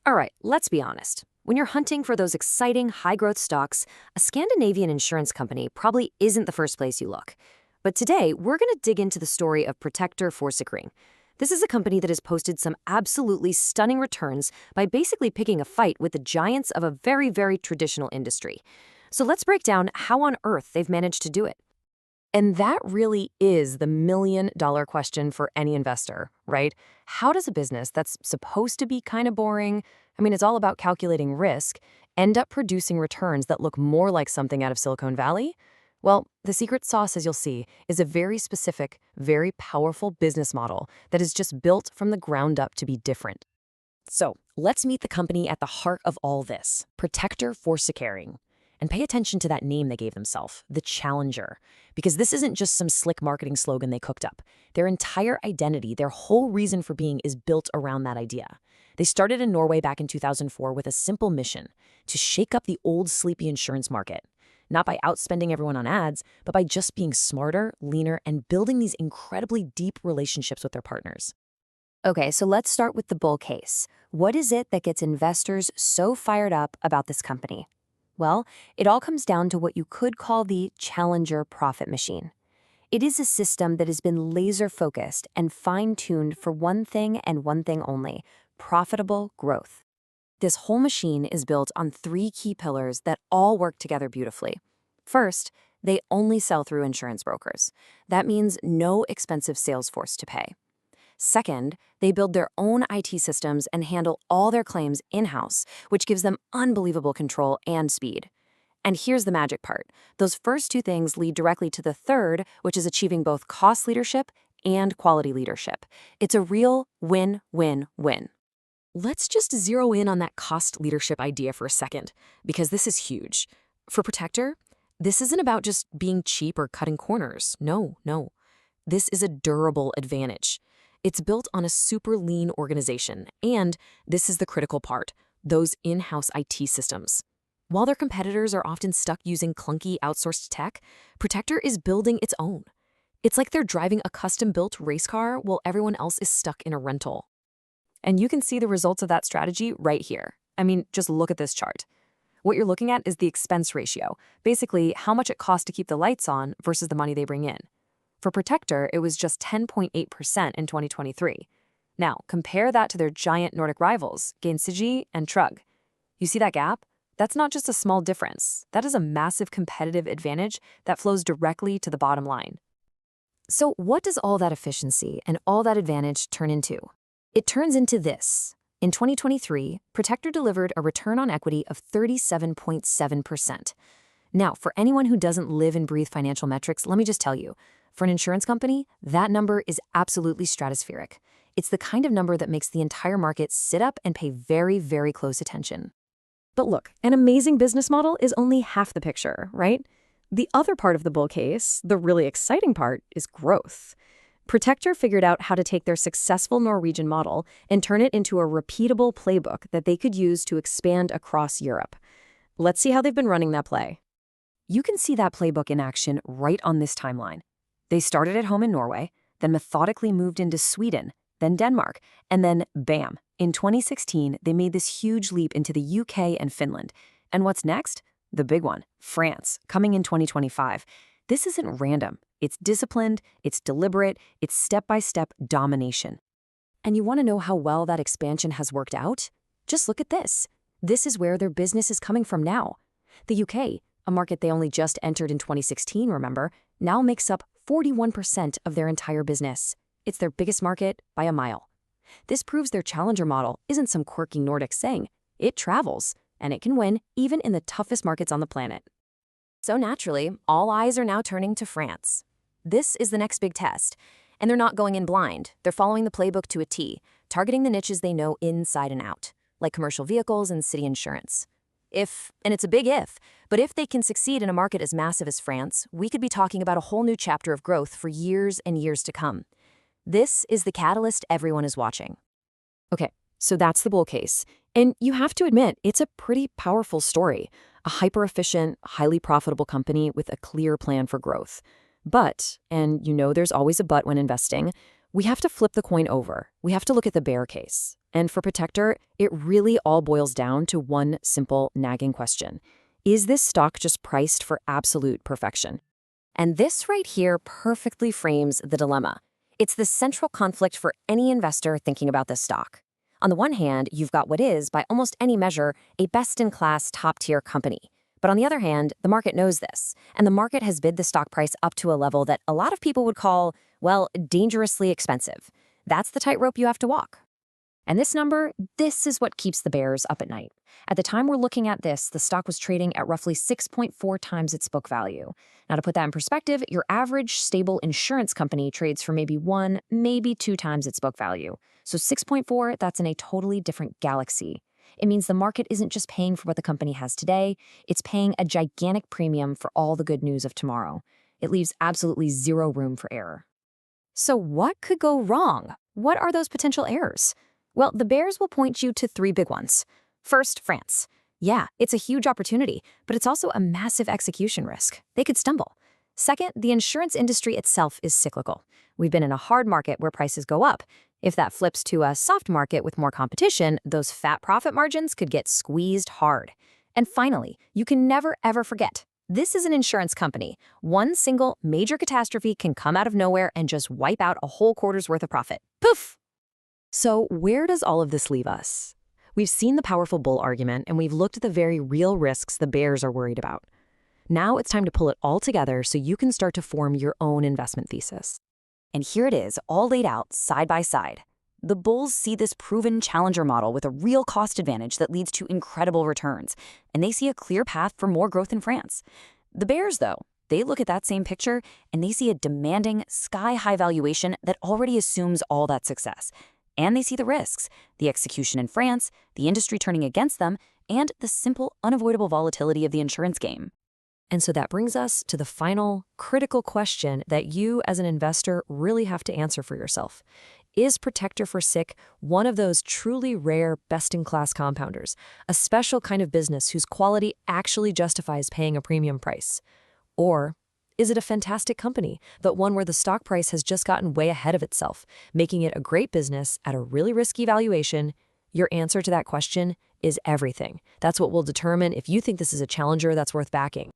All right, let's be honest. When you're hunting for those exciting high-growth stocks, a Scandinavian insurance company probably isn't the first place you look. But today, we're going to dig into the story of Protector Forsikring. This is a company that has posted some absolutely stunning returns by basically picking a fight with the giants of a very, very traditional industry. So let's break down how on earth they've managed to do it. And that really is the million-dollar question for any investor, right? How does a business that's supposed to be kind of boring, it's all about calculating risk, end up producing returns that look more like something out of Silicon Valley? Well, the secret sauce, as you'll see, is a very specific, very powerful business model that is just built from the ground up to be different. So let's meet the company at the heart of all this, Protector Forsikring. And pay attention to that name they gave themselves, the Challenger, because this isn't just some slick marketing slogan they cooked up. Their entire identity, their whole reason for being is built around that idea. They started in Norway back in 2004 with a simple mission, to shake up the old sleepy insurance market. Not by outspending everyone on ads, but by just being smarter, leaner, and building these incredibly deep relationships with their partners. Okay, so let's start with the bull case. What is it that gets investors so fired up about this company? Well, it all comes down to what you could call the Challenger profit machine. It is a system that has been laser-focused and fine-tuned for one thing and one thing only: profitable growth. This whole machine is built on three key pillars that all work together beautifully. First, they only sell through insurance brokers. That means no expensive sales force to pay. Second, they build their own IT systems and handle all their claims in-house, which gives them unbelievable control and speed. And here's the magic part. Those first two things lead directly to the third, which is achieving both cost leadership and quality leadership. It's a real win-win-win. Let's just zero in on that cost leadership idea for a second, because this is huge. For Protector, this isn't about just being cheap or cutting corners. No. This is a durable advantage. It's built on a super lean organization, and this is the critical part, those in-house IT systems. While their competitors are often stuck using clunky outsourced tech, Protector is building its own. It's like they're driving a custom-built race car while everyone else is stuck in a rental. And you can see the results of that strategy right here. Just look at this chart. What you're looking at is the expense ratio, basically how much it costs to keep the lights on versus the money they bring in. For Protector, it was just 10.8% in 2023. Now, compare that to their giant Nordic rivals, Gjensidige and Trug. You see that gap? That's not just a small difference. That is a massive competitive advantage that flows directly to the bottom line. So what does all that efficiency and all that advantage turn into? It turns into this. In 2023, Protector delivered a return on equity of 37.7%. Now, for anyone who doesn't live and breathe financial metrics, let me just tell you, for an insurance company, that number is absolutely stratospheric. It's the kind of number that makes the entire market sit up and pay very, very close attention. But look, an amazing business model is only half the picture, right? The other part of the bull case, the really exciting part, is growth. Protector figured out how to take their successful Norwegian model and turn it into a repeatable playbook that they could use to expand across Europe. Let's see how they've been running that play. You can see that playbook in action right on this timeline. They started at home in Norway, then methodically moved into Sweden, then Denmark, and then bam, in 2016, they made this huge leap into the UK and Finland. And what's next? The big one, France, coming in 2025. This isn't random. It's disciplined, it's deliberate, it's step-by-step domination. And you want to know how well that expansion has worked out? Just look at this. This is where their business is coming from now. The UK, a market they only just entered in 2016, remember, now makes up 41% of their entire business. It's their biggest market by a mile. This proves their challenger model isn't some quirky Nordic saying. It travels, and it can win even in the toughest markets on the planet. So naturally, all eyes are now turning to France. This is the next big test. And they're not going in blind. They're following the playbook to a T, targeting the niches they know inside and out, like commercial vehicles and city insurance. And it's a big if, but if they can succeed in a market as massive as France, we could be talking about a whole new chapter of growth for years and years to come. This is the catalyst everyone is watching. Okay, so that's the bull case. And you have to admit, it's a pretty powerful story. A hyper-efficient, highly profitable company with a clear plan for growth. But, and there's always a but when investing, we have to flip the coin over. We have to look at the bear case. And for Protector, it really all boils down to one simple, nagging question. Is this stock just priced for absolute perfection? And this right here perfectly frames the dilemma. It's the central conflict for any investor thinking about this stock. On the one hand, you've got what is, by almost any measure, a best-in-class top-tier company. But on the other hand, the market knows this, and the market has bid the stock price up to a level that a lot of people would call, well, dangerously expensive. That's the tightrope you have to walk. And this number, this is what keeps the bears up at night. At the time we're looking at this, the stock was trading at roughly 6.4 times its book value. Now, to put that in perspective, your average stable insurance company trades for maybe 1, maybe 2 times its book value. So 6.4, that's in a totally different galaxy. It means the market isn't just paying for what the company has today, it's paying a gigantic premium for all the good news of tomorrow. It leaves absolutely zero room for error. So what could go wrong? What are those potential errors? Well, the bears will point you to 3 big ones. First, France. Yeah, it's a huge opportunity, but it's also a massive execution risk. They could stumble. Second, the insurance industry itself is cyclical. We've been in a hard market where prices go up. If that flips to a soft market with more competition, those fat profit margins could get squeezed hard. And finally, you can never ever forget, this is an insurance company. One single major catastrophe can come out of nowhere and just wipe out a whole quarter's worth of profit. Poof! So where does all of this leave us? We've seen the powerful bull argument, and we've looked at the very real risks the bears are worried about. Now it's time to pull it all together so you can start to form your own investment thesis. And here it is, all laid out side by side. The bulls see this proven challenger model with a real cost advantage that leads to incredible returns, and they see a clear path for more growth in France. The bears, though, they look at that same picture, and they see a demanding, sky-high valuation that already assumes all that success. And they see the risks, the execution in France, the industry turning against them, and the simple, unavoidable volatility of the insurance game. And so that brings us to the final, critical question that you as an investor really have to answer for yourself. Is Protector Forsikring one of those truly rare, best-in-class compounders, a special kind of business whose quality actually justifies paying a premium price? Or is it a fantastic company, but one where the stock price has just gotten way ahead of itself, making it a great business at a really risky valuation? Your answer to that question is everything. That's what will determine if you think this is a challenger that's worth backing.